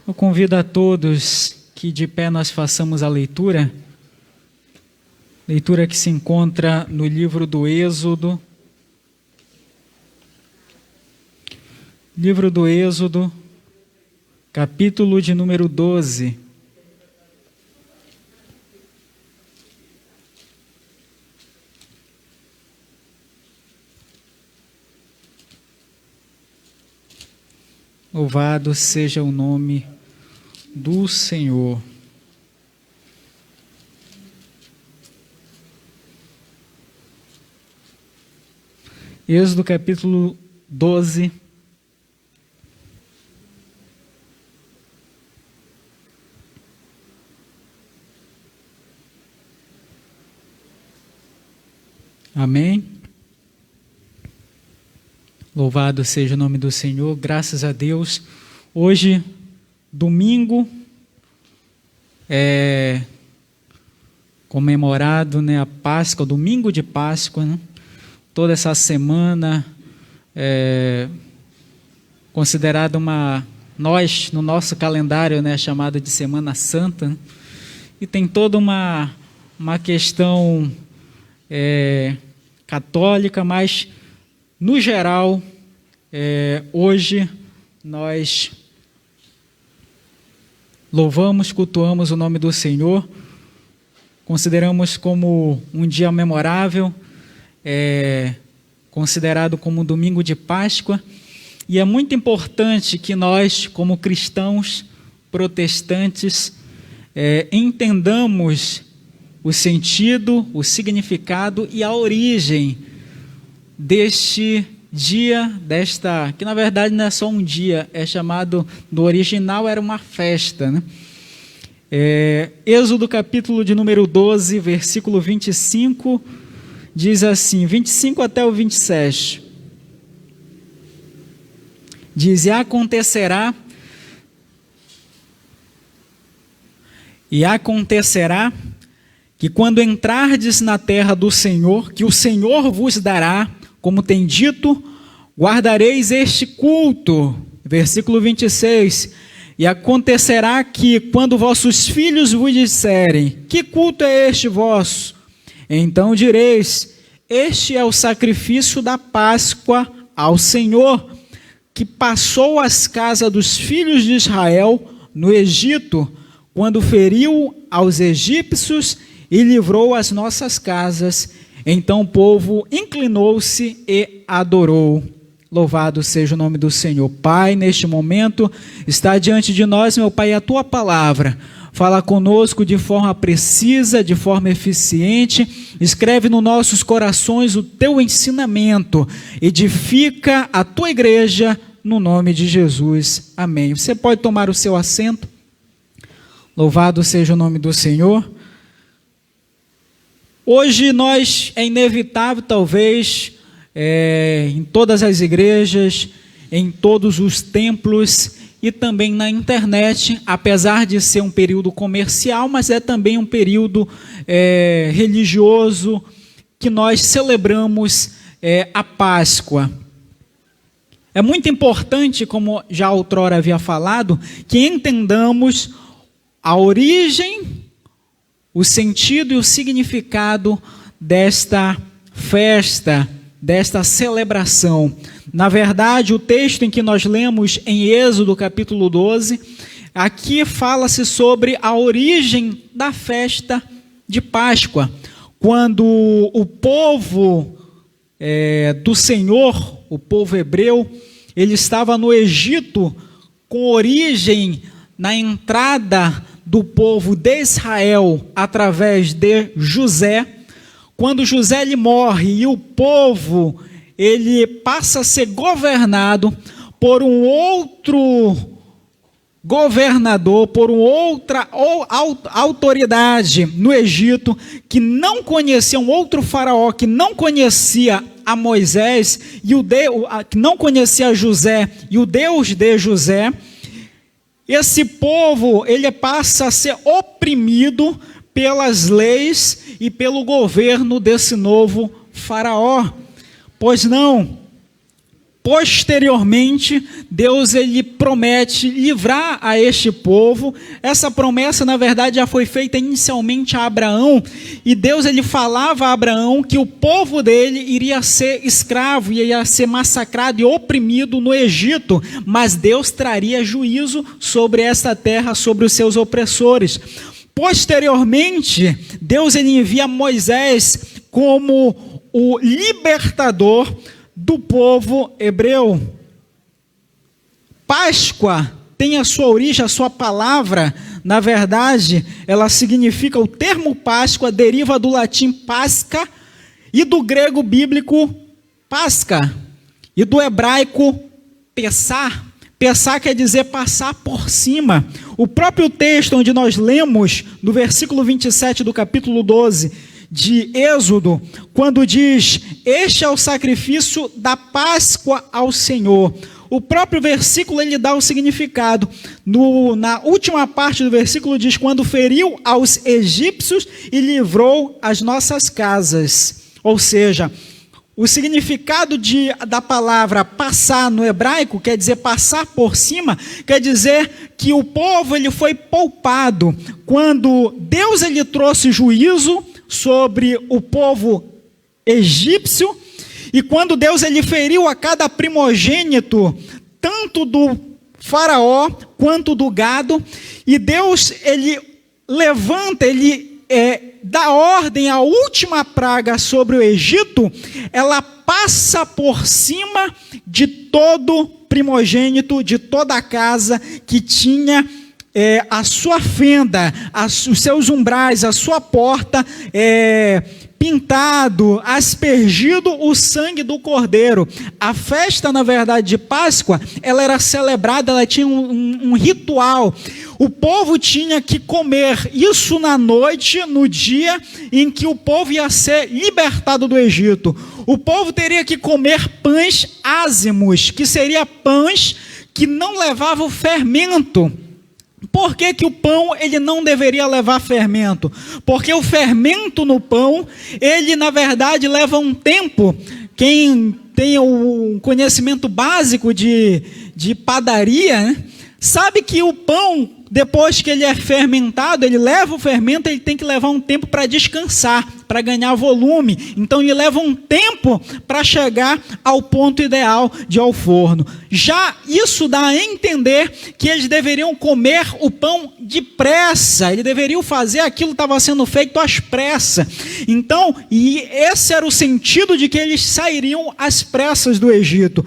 Eu convido a todos que de pé nós façamos a leitura que se encontra no livro do Êxodo. Livro do Êxodo, capítulo de número 12. Louvado seja o nome do Senhor. Êxodo capítulo 12. Amém. Louvado seja o nome do Senhor, graças a Deus. Hoje, domingo, é comemorado, a Páscoa, o domingo de Páscoa, Toda essa semana é considerada nós, no nosso calendário, chamada de Semana Santa, e tem toda uma questão católica, mas, no geral, hoje nós louvamos, cultuamos o nome do Senhor, consideramos como um dia memorável, considerado como um domingo de Páscoa, e é muito importante que nós, como cristãos protestantes, entendamos o sentido, o significado e a origem deste dia, que na verdade não é só um dia, é chamado, no original era uma festa, Êxodo capítulo de número 12, versículo 25, diz assim, 25 até o 27, diz, e acontecerá que quando entrardes na terra do Senhor, que o Senhor vos dará, como tem dito, guardareis este culto. Versículo 26, e acontecerá que, quando vossos filhos vos disserem, que culto é este vosso? Então direis, este é o sacrifício da Páscoa ao Senhor, que passou as casas dos filhos de Israel no Egito, quando feriu aos egípcios e livrou as nossas casas. Então o povo inclinou-se e adorou. Louvado seja o nome do Senhor. Pai, neste momento está diante de nós, meu Pai, a Tua palavra. Fala conosco de forma precisa, de forma eficiente, escreve nos nossos corações o Teu ensinamento, edifica a Tua igreja no nome de Jesus. Amém. Você pode tomar o seu assento. Louvado seja o nome do Senhor. Hoje é inevitável, talvez, em todas as igrejas, em todos os templos e também na internet, apesar de ser um período comercial, mas é também um período religioso que nós celebramos a Páscoa. É muito importante, como já outrora havia falado, que entendamos a origem, o sentido e o significado desta festa, desta celebração. Na verdade, o texto em que nós lemos em Êxodo capítulo 12, aqui fala-se sobre a origem da festa de Páscoa, quando o povo do Senhor, o povo hebreu, ele estava no Egito, com origem na entrada do povo de Israel através de José. Quando José ele morre e o povo ele passa a ser governado por um outro governador, por uma outra autoridade no Egito, que não conhecia, um outro faraó que não conhecia a Moisés, que não conhecia José e o Deus de José. Esse povo ele passa a ser oprimido pelas leis e pelo governo desse novo faraó. Pois não, Posteriormente, Deus ele promete livrar a este povo. Essa promessa, na verdade, já foi feita inicialmente a Abraão, e Deus ele falava a Abraão que o povo dele iria ser escravo, iria ser massacrado e oprimido no Egito, mas Deus traria juízo sobre esta terra, sobre os seus opressores. Posteriormente, Deus ele envia Moisés como o libertador do povo hebreu. Páscoa tem a sua origem, a sua palavra, na verdade, ela significa, o termo Páscoa deriva do latim pasca e do grego bíblico pasca e do hebraico pessar. Pessar quer dizer passar por cima. O próprio texto onde nós lemos, no versículo 27 do capítulo 12, de Êxodo, quando diz: este é o sacrifício da Páscoa ao Senhor. O próprio versículo ele dá o significado. Na última parte do versículo diz: quando feriu aos egípcios e livrou as nossas casas. Ou seja, o significado da palavra passar no hebraico quer dizer passar por cima, quer dizer que o povo ele foi poupado. Quando Deus ele trouxe juízo sobre o povo egípcio, e quando Deus ele feriu a cada primogênito, tanto do faraó quanto do gado, e Deus ele levanta, ele dá ordem à última praga sobre o Egito, ela passa por cima de todo primogênito, de toda a casa que tinha a sua fenda, os seus umbrais, a sua porta, pintado, aspergido o sangue do cordeiro. A festa, na verdade, de Páscoa, ela era celebrada, ela tinha um ritual. O povo tinha que comer isso na noite, no dia em que o povo ia ser libertado do Egito. O povo teria que comer pães ázimos, que seria pães que não levavam fermento. Por que que o pão ele não deveria levar fermento? Porque o fermento no pão, ele na verdade leva um tempo. Quem tem o conhecimento básico de padaria, né, sabe que o pão, depois que ele é fermentado, ele leva o fermento, ele tem que levar um tempo para descansar, para ganhar volume. Então ele leva um tempo para chegar ao ponto ideal de ir ao forno. Já isso dá a entender que eles deveriam comer o pão depressa, eles deveriam fazer aquilo que estava sendo feito às pressas. Então, e esse era o sentido de que eles sairiam às pressas do Egito.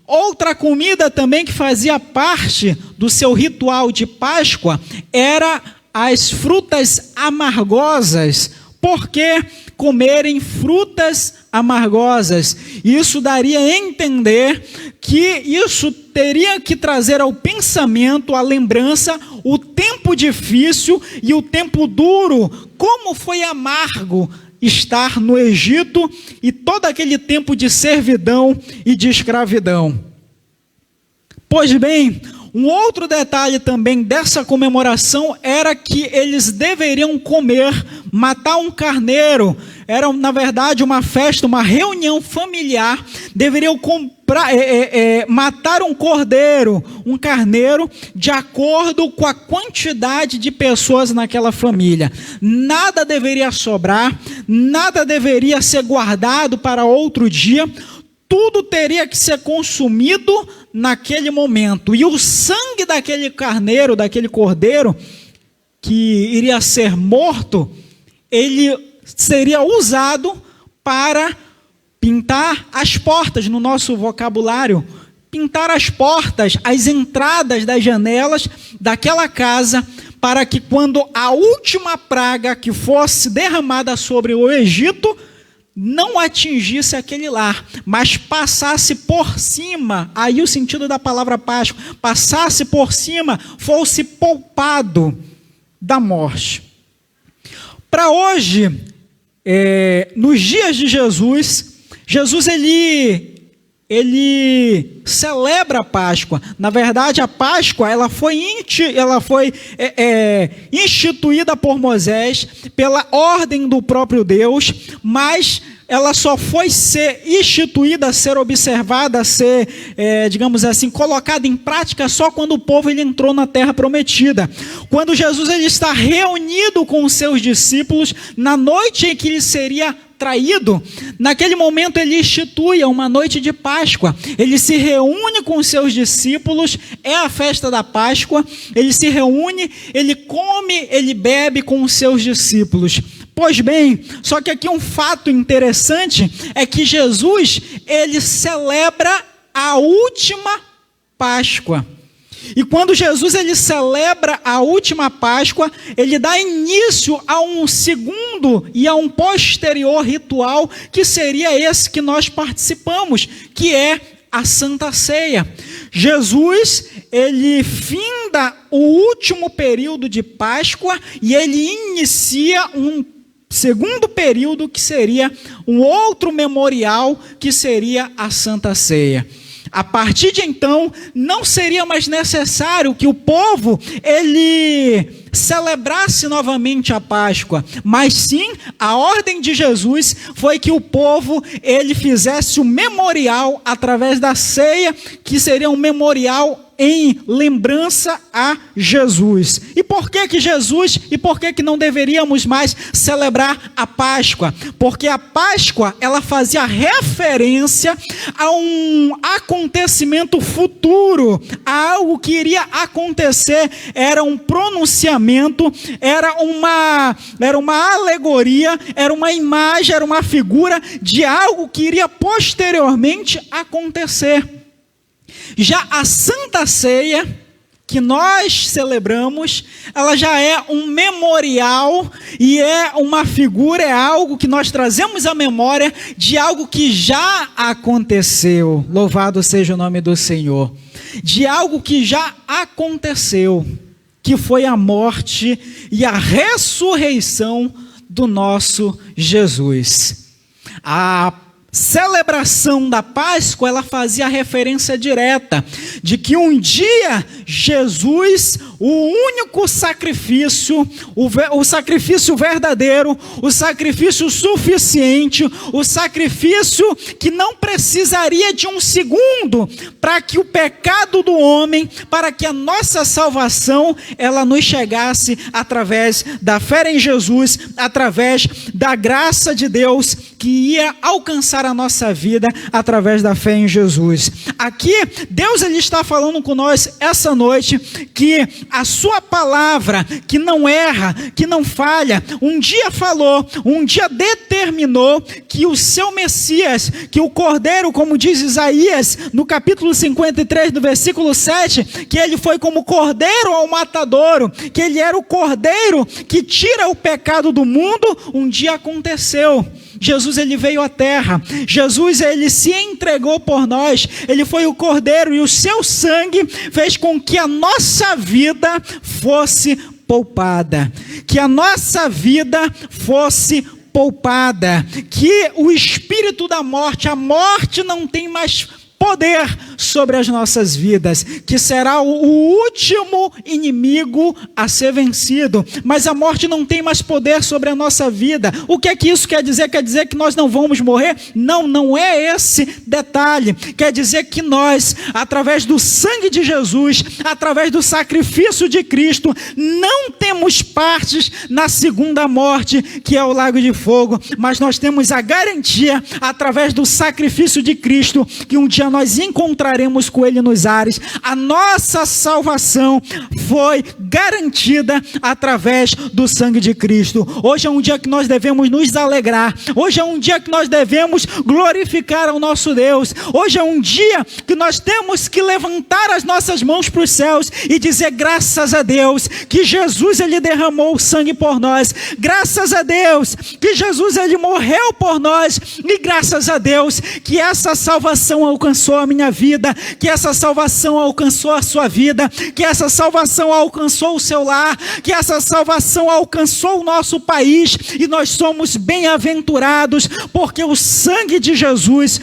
Outra comida também que fazia parte do seu ritual de Páscoa era as frutas amargosas. Por que comerem frutas amargosas? Isso daria a entender que isso teria que trazer ao pensamento, à lembrança, o tempo difícil e o tempo duro, como foi amargo estar no Egito e todo aquele tempo de servidão e de escravidão. Pois bem, um outro detalhe também dessa comemoração era que eles deveriam matar um carneiro. Era, na verdade, uma festa, uma reunião familiar. Deveriam matar um cordeiro, um carneiro, de acordo com a quantidade de pessoas naquela família. Nada deveria sobrar, nada deveria ser guardado para outro dia. Tudo teria que ser consumido naquele momento. E o sangue daquele carneiro, daquele cordeiro, que iria ser morto, ele seria usado para pintar as portas, no nosso vocabulário, pintar as portas, as entradas das janelas daquela casa, para que quando a última praga que fosse derramada sobre o Egito, não atingisse aquele lar, mas passasse por cima. Aí o sentido da palavra Páscoa, passasse por cima, fosse poupado da morte. Para hoje, nos dias de Jesus ele celebra a Páscoa. Na verdade, a Páscoa ela foi instituída por Moisés pela ordem do próprio Deus, mas ela só foi ser instituída, ser observada, ser, digamos assim, colocada em prática só quando o povo ele entrou na terra prometida. Quando Jesus ele está reunido com os seus discípulos, na noite em que ele seria traído, naquele momento ele institui uma noite de Páscoa. Ele se reúne com os seus discípulos, é a festa da Páscoa, ele se reúne, ele come, ele bebe com os seus discípulos. Pois bem, só que aqui um fato interessante é que Jesus, ele celebra a última Páscoa. E quando Jesus ele celebra a última Páscoa, ele dá início a um segundo e a um posterior ritual, que seria esse que nós participamos, que é a Santa Ceia. Jesus, ele finda o último período de Páscoa e ele inicia um segundo período, que seria um outro memorial, que seria a Santa Ceia. A partir de então, não seria mais necessário que o povo ele celebrasse novamente a Páscoa, mas sim, a ordem de Jesus foi que o povo ele fizesse o memorial através da ceia, que seria um memorial em lembrança a Jesus. E por que Jesus, e por que não deveríamos mais celebrar a Páscoa? Porque a Páscoa, ela fazia referência a um acontecimento futuro, a algo que iria acontecer, era um pronunciamento, era uma alegoria, era uma imagem, era uma figura de algo que iria posteriormente acontecer. Já a Santa Ceia, que nós celebramos, ela já é um memorial e é uma figura, é algo que nós trazemos à memória de algo que já aconteceu. Louvado seja o nome do Senhor. De algo que já aconteceu, que foi a morte e a ressurreição do nosso Jesus. A celebração da Páscoa, ela fazia referência direta de que um dia Jesus, o único sacrifício, o sacrifício verdadeiro, o sacrifício suficiente, o sacrifício que não precisaria de um segundo para que o pecado do homem, para que a nossa salvação, ela nos chegasse através da fé em Jesus, através da graça de Deus que ia alcançar a nossa vida através da fé em Jesus. Aqui, Deus ele está falando com nós essa noite que a sua palavra, que não erra, que não falha, um dia falou, um dia determinou que o seu Messias, que o Cordeiro, como diz Isaías, no capítulo 53, do versículo 7, que ele foi como cordeiro ao matadouro, que ele era o cordeiro que tira o pecado do mundo, um dia aconteceu. Jesus ele veio à terra, Jesus ele se entregou por nós, ele foi o cordeiro e o seu sangue fez com que a nossa vida fosse poupada, que a nossa vida fosse poupada, que o espírito da morte, a morte não tem mais poder sobre as nossas vidas, que será o último inimigo a ser vencido, mas a morte não tem mais poder sobre a nossa vida. O que é que isso quer dizer? Quer dizer que nós não vamos morrer? Não, não é esse detalhe. Quer dizer que nós, através do sangue de Jesus, através do sacrifício de Cristo, não temos partes na segunda morte, que é o lago de fogo, mas nós temos a garantia, através do sacrifício de Cristo, que um dia nós encontraremos com Ele nos ares. A nossa salvação foi garantida através do sangue de Cristo. Hoje é um dia que nós devemos nos alegrar. Hoje é um dia que nós devemos glorificar ao nosso Deus. Hoje é um dia que nós temos que levantar as nossas mãos para os céus e dizer graças a Deus que Jesus ele derramou o sangue por nós. Graças a Deus que Jesus ele morreu por nós. E graças a Deus que essa salvação alcançou alcançou a minha vida, que essa salvação alcançou a sua vida, que essa salvação alcançou o seu lar, que essa salvação alcançou o nosso país, e nós somos bem-aventurados, porque o sangue de Jesus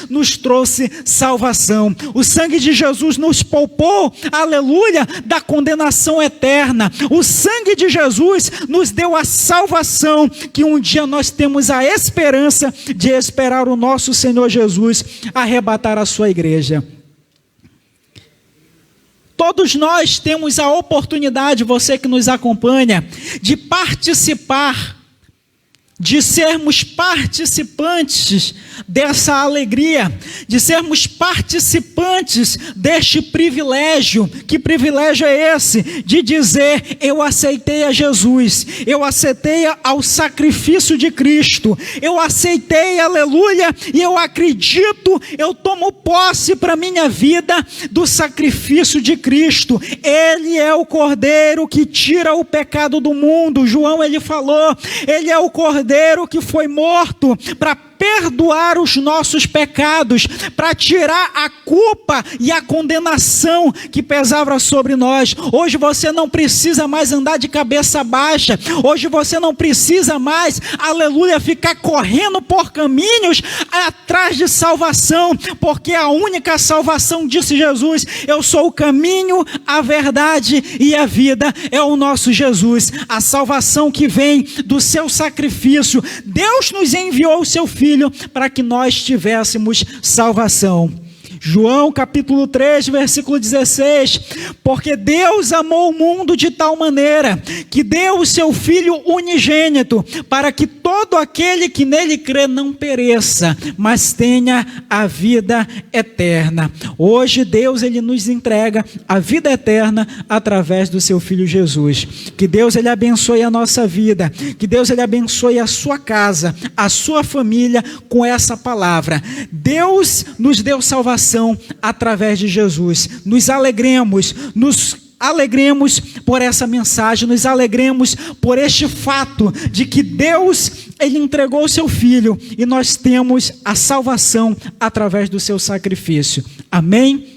nos trouxe salvação. O sangue de Jesus nos poupou, aleluia, da condenação eterna. O sangue de Jesus nos deu a salvação, que um dia nós temos a esperança de esperar o nosso Senhor Jesus arrebatar a sua igreja. Todos nós temos a oportunidade, você que nos acompanha, de participar, de sermos participantes dessa alegria, de sermos participantes deste privilégio. Que privilégio é esse? De dizer: eu aceitei a Jesus, eu aceitei ao sacrifício de Cristo, eu aceitei, aleluia, e eu acredito, eu tomo posse para a minha vida do sacrifício de Cristo. Ele é o Cordeiro que tira o pecado do mundo. João, ele falou, ele é o Cordeiro que foi morto para perdoar os nossos pecados, para tirar a culpa e a condenação que pesava sobre nós. Hoje você não precisa mais andar de cabeça baixa, hoje você não precisa mais, aleluia, ficar correndo por caminhos atrás de salvação, porque a única salvação, disse Jesus: eu sou o caminho, a verdade e a vida, é o nosso Jesus. A salvação que vem do seu sacrifício. Deus nos enviou o seu Filho para que nós tivéssemos salvação. João capítulo 3, versículo 16, porque Deus amou o mundo de tal maneira, que deu o seu Filho unigênito, para que todo aquele que nele crê não pereça, mas tenha a vida eterna. Hoje Deus, ele nos entrega a vida eterna através do seu Filho Jesus. Que Deus, ele abençoe a nossa vida, que Deus, ele abençoe a sua casa, a sua família com essa palavra. Deus nos deu salvação através de Jesus. Nos alegremos por essa mensagem, nos alegremos por este fato de que Deus, ele entregou o seu Filho e nós temos a salvação através do seu sacrifício. Amém?